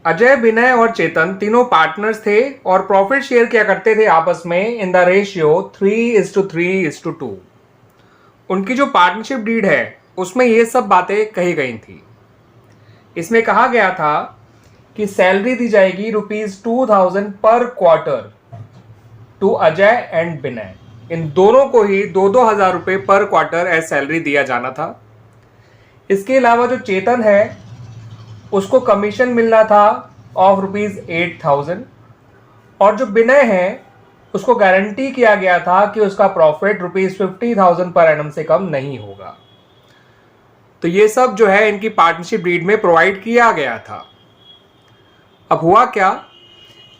अजय, विनय और चेतन तीनों पार्टनर्स थे और प्रॉफिट शेयर किया करते थे आपस में इन द रेशियो 3:3:2। उनकी जो पार्टनरशिप डीड है उसमें ये सब बातें कही गई थी। इसमें कहा गया था कि सैलरी दी जाएगी ₹2000 पर क्वार्टर टू अजय एंड विनय। इन दोनों को ही 2-2 हजार रुपए पर क्वार्टर एज सैलरी दिया जाना था। इसके अलावा जो चेतन है उसको कमीशन मिलना था ऑफ ₹8000 और जो विनय है उसको गारंटी किया गया था कि उसका प्रॉफिट ₹50,000 पर एनम से कम नहीं होगा। तो ये सब जो है इनकी पार्टनरशिप डीड में प्रोवाइड किया गया था। अब हुआ क्या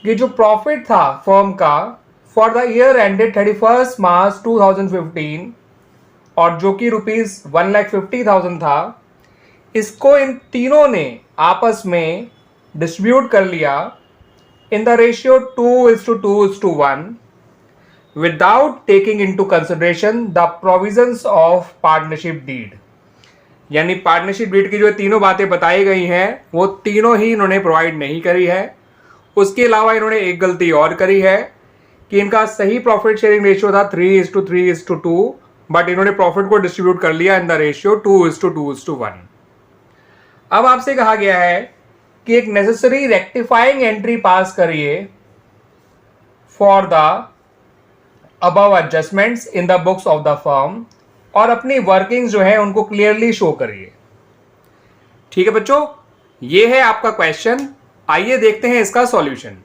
कि जो प्रॉफिट था फर्म का फॉर द ईयर एंडेड 31 मार्च 2015 और जो कि ₹1,50,000 था, इसको इन तीनों ने आपस में डिस्ट्रीब्यूट कर लिया in the ratio 2:2:1 without taking into consideration the provisions of partnership deed. यानी पार्टनरशिप डीड की जो तीनों बातें बताई गई हैं वो तीनों ही इन्होंने प्रोवाइड नहीं करी है। उसके अलावा इन्होंने एक गलती और करी है कि इनका सही प्रॉफिट शेयरिंग रेशियो था 3:3:2, बट इन्होंने प्रॉफिट को डिस्ट्रीब्यूट कर लिया इन द रेशियो 2:2:1। अब आपसे कहा गया है कि एक नेसेसरी रेक्टिफाइंग एंट्री पास करिए for the above adjustments in the books of the firm और अपनी वर्किंग्स जो है उनको क्लियरली शो करिए। ठीक है बच्चों, ये है आपका क्वेश्चन। आइए देखते हैं इसका सॉल्यूशन।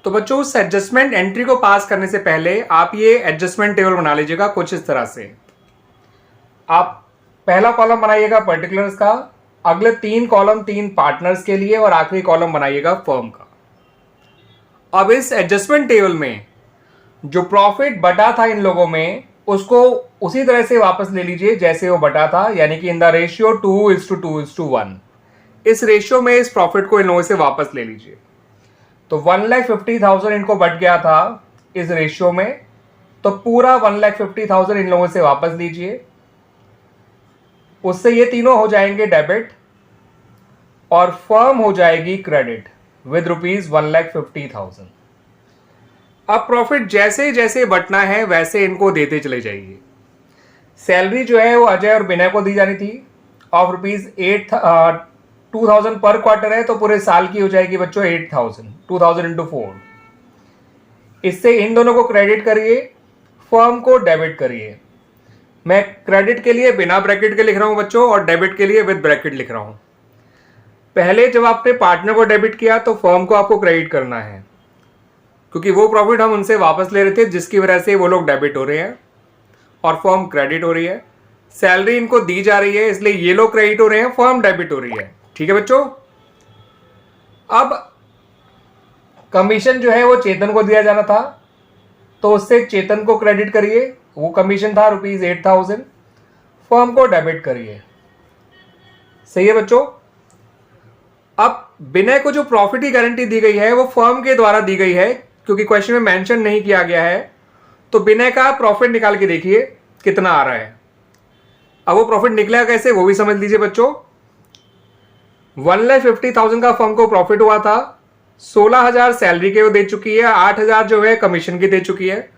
तो बच्चों, उस एडजस्टमेंट एंट्री को पास करने से पहले आप ये एडजस्टमेंट टेबल बना लीजिएगा कुछ इस तरह से। आप पहला कॉलम बनाइएगा पर्टिकुलर्स का, अगले 3 कॉलम 3 पार्टनर्स के लिए और आखिरी कॉलम बनाइएगा फर्म का। अब इस एडजस्टमेंट टेबल में जो प्रॉफिट बटा था इन लोगों में उसको उसी तरह से वापस ले लीजिए जैसे वो बटा था, यानी कि इन द रेशियो 2:2:1। इस रेशियो में इस प्रॉफिट को इन लोगों से वापस ले लीजिए। तो 1,50,000 इनको बट गया था इस रेशियो में, तो पूरा 1,50,000 इन लोगों से वापस लीजिए। उससे ये तीनों हो जाएंगे डेबिट और फर्म हो जाएगी क्रेडिट विद ₹1,50,000। अब प्रॉफिट जैसे जैसे बटना है वैसे इनको देते चले जाइए। सैलरी जो है वो अजय और विनय को दी जानी थी ऑफ ₹2,000 पर क्वार्टर है, तो पूरे साल की हो जाएगी बच्चों 8,000, 2,000 इंटू 4। इससे इन दोनों को क्रेडिट करिए, फर्म को डेबिट करिए। मैं क्रेडिट के लिए बिना ब्रैकेट के लिख रहा हूं बच्चों और डेबिट के लिए विद ब्रैकेट लिख रहा हूं। पहले जब आपने पार्टनर को डेबिट किया तो फर्म को आपको क्रेडिट करना है, क्योंकि वो प्रॉफिट हम उनसे वापस ले रहे थे जिसकी वजह से वो लोग डेबिट हो रहे हैं और फर्म क्रेडिट हो रही है। सैलरी इनको दी जा रही है इसलिए ये लोग क्रेडिट हो रहे हैं, फर्म डेबिट हो रही है। ठीक है बच्चों। अब कमीशन जो है वो चेतन को दिया जाना था, तो उससे चेतन को क्रेडिट करिए, वो कमीशन था ₹8,000, फर्म को डेबिट करिए। सही है बच्चों। अब विनय को जो प्रॉफिट की गारंटी दी गई है वो फर्म के द्वारा दी गई है, क्योंकि क्वेश्चन में मेंशन नहीं किया गया है। तो विनय का प्रॉफिट निकाल के देखिए कितना आ रहा है। अब वो प्रॉफिट निकला कैसे वो भी समझ लीजिए बच्चों। 1,50,000 का फर्म को प्रॉफिट हुआ था, 16,000 सैलरी के वो दे चुकी है, 8,000 जो है कमीशन की दे चुकी है।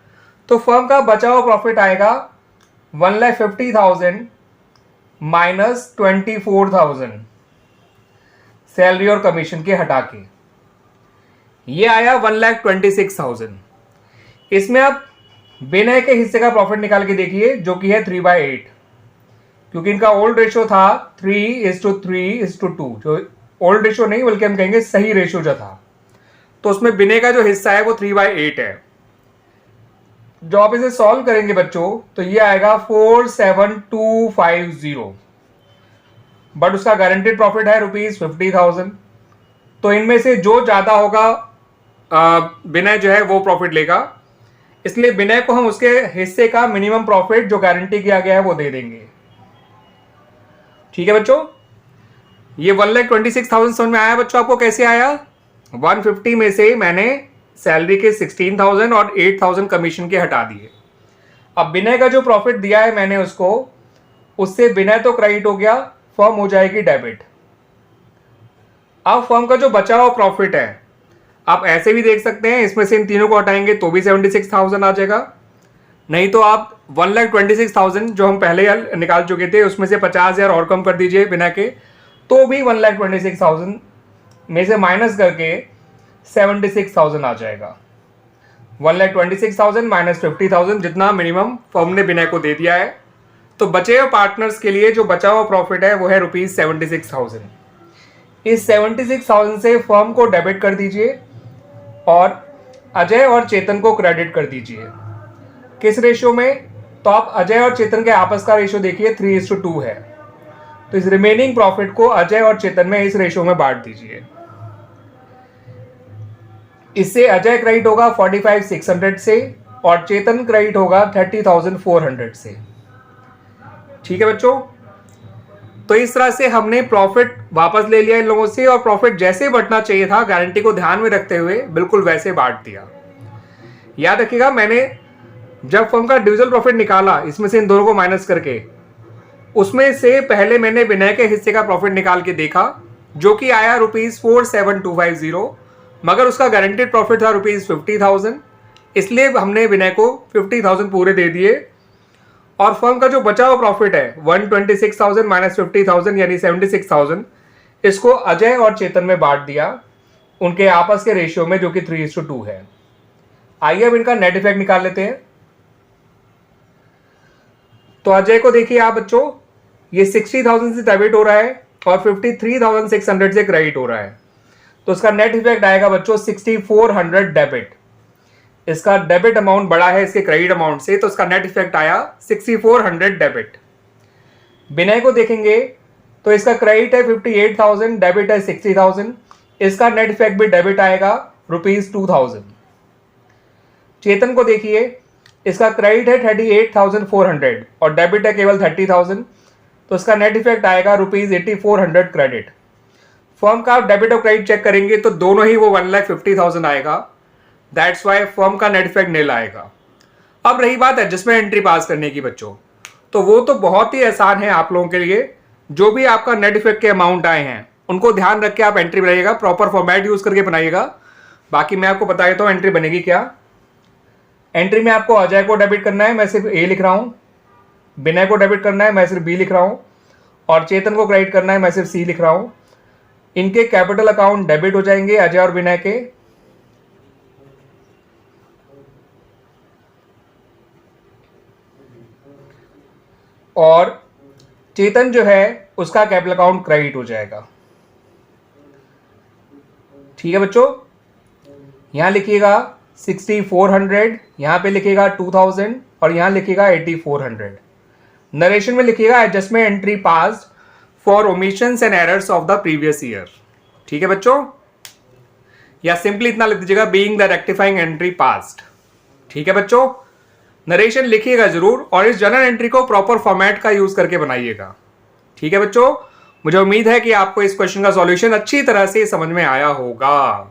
तो फर्म का बचा हुआ प्रॉफिट आएगा 1,50,000 माइनस 24,000 सैलरी और कमीशन के हटा के, ये आया 1,26,000। इसमें आप विनय के हिस्से का प्रॉफिट निकाल के देखिए जो कि है 3/8, क्योंकि इनका ओल्ड रेशियो था 3:3:2, जो ओल्ड रेशियो नहीं बल्कि हम कहेंगे सही रेशियो जो था, तो उसमें विनय का जो हिस्सा है वो 3/8 है। जो आप इसे सॉल्व करेंगे बच्चों तो ये आएगा 4,7,250, बट उसका गारंटेड प्रॉफिट है ₹50,000। तो इनमें से जो ज्यादा होगा विनय जो है वो प्रॉफिट लेगा, इसलिए विनय को हम उसके हिस्से का मिनिमम प्रॉफिट जो गारंटी किया गया है वो दे देंगे। ठीक है बच्चों। ये 1,26,000 समझ में आया बच्चों आपको कैसे आया। 150 में से मैंने सैलरी के 16,000 और 8,000 कमीशन के हटा दिए। अब विनय का जो प्रॉफिट दिया है मैंने उसको, उससे विनय तो क्रेडिट हो गया, फर्म हो जाएगी डेबिट। अब फर्म का जो बचा हुआ प्रॉफिट है आप ऐसे भी देख सकते हैं, इसमें से इन तीनों को हटाएंगे तो भी 76,000 आ जाएगा, नहीं तो आप 1,26,000 जो हम पहले निकाल चुके थे उसमें से 50,000 और कम कर दीजिए बिना के, तो भी 1,26,000 में से माइनस करके 76,000 आ जाएगा। 1,26,000 माइनस 50,000 जितना मिनिमम फर्म ने बिना को दे दिया है। तो बचे हुए पार्टनर्स के लिए जो बचा हुआ प्रॉफिट है वो है ₹76,000। इस 76,000 से फर्म को डेबिट कर दीजिए और अजय और चेतन को क्रेडिट कर दीजिए। किस रेशियो में? तो आप अजय और चेतन के आपस का रेशियो देखिए 3:2 है, तो इस रिमेनिंग प्रॉफिट को अजय और चेतन में इस रेशियो में बांट दीजिए। इससे अजय क्रेडिट होगा 45,600 से और चेतन क्रेडिट होगा 30,400 से। ठीक है बच्चों, तो इस तरह से हमने प्रॉफिट वापस ले लिया इन लोगों से और प्रॉफिट जैसे बढ़ना चाहिए था गारंटी को ध्यान में रखते हुए बिल्कुल वैसे बांट दिया। याद रखिएगा, मैंने जब फर्म का डिविजिबल प्रॉफिट निकाला इसमें से इन दोनों को माइनस करके, उसमें से पहले मैंने विनय के हिस्से का प्रॉफिट निकाल के देखा जो कि आया ₹47,250, मगर उसका गारंटेड प्रॉफिट था ₹50,000, इसलिए हमने विनय को 50,000 पूरे दे दिए और फर्म का जो बचा हुआ प्रॉफिट है 126,000 माइनस 50,000 यानी 76,000, इसको अजय और चेतन में बांट दिया उनके आपस के रेशियो में जो कि 3:2 है। आइए अब इनका नेट इफेक्ट निकाल लेते हैं। तो अजय को देखिए आप बच्चों, ये 60,000 से डेबिट हो रहा है और 53,600 से क्रेडिट हो रहा है, तो इसका नेट इफेक्ट आएगा बच्चों 6,400 डेबिट। इसका डेबिट अमाउंट बड़ा है इसके क्रेडिट अमाउंट से, तो इसका नेट इफेक्ट आया 6,400 डेबिट। विनय को देखेंगे तो इसका क्रेडिट है 58,000, डेबिट है 60,000, इसका नेट इफेक्ट भी डेबिट आएगा ₹2,000। चेतन को देखिए, इसका क्रेडिट है 38,400 और डेबिट है केवल 30,000, तो इसका नेट इफेक्ट आएगा ₹8,400 क्रेडिट। फर्म का आप डेबिट और क्रेडिट चेक करेंगे तो दोनों ही वो 1,50,000 आएगा, दैट्स वाई फर्म का नेट इफेक्ट नील आएगा। अब रही बात एडजस्टमेंट एंट्री पास करने की बच्चों, तो वो तो बहुत ही आसान है आप लोगों के लिए। जो भी आपका नेट इफेक्ट के अमाउंट आए हैं उनको ध्यान रख के आप एंट्री बनाइएगा, प्रॉपर फॉर्मेट यूज करके बनाइएगा। बाकी मैं आपको बता देता हूँ एंट्री बनेगी क्या। एंट्री में आपको अजय को डेबिट करना है, मैं सिर्फ ए लिख रहा हूँ, विनय को डेबिट करना है, मैं सिर्फ बी लिख रहा हूँ, और चेतन को क्रेडिट करना है, मैं सिर्फ सी लिख रहा हूँ। इनके कैपिटल अकाउंट डेबिट हो जाएंगे अजय और विनय के, और चेतन जो है उसका कैपिटल अकाउंट क्रेडिट हो जाएगा। ठीक है बच्चों, यहां लिखिएगा 6,400, यहां पे लिखिएगा 2,000 और यहां लिखिएगा 8,400। नरेशन में लिखिएगा adjustment entry passed for omissions and errors of the previous year. ठीक है बच्चों, या सिंपली इतना लिख दीजिएगा being the rectifying entry passed. ठीक है बच्चों, नरेशन लिखिएगा जरूर और इस जर्नल एंट्री को प्रॉपर फॉर्मेट का यूज करके बनाइएगा। ठीक है बच्चों, मुझे उम्मीद है कि आपको इस क्वेश्चन का सॉल्यूशन अच्छी तरह से समझ में आया होगा।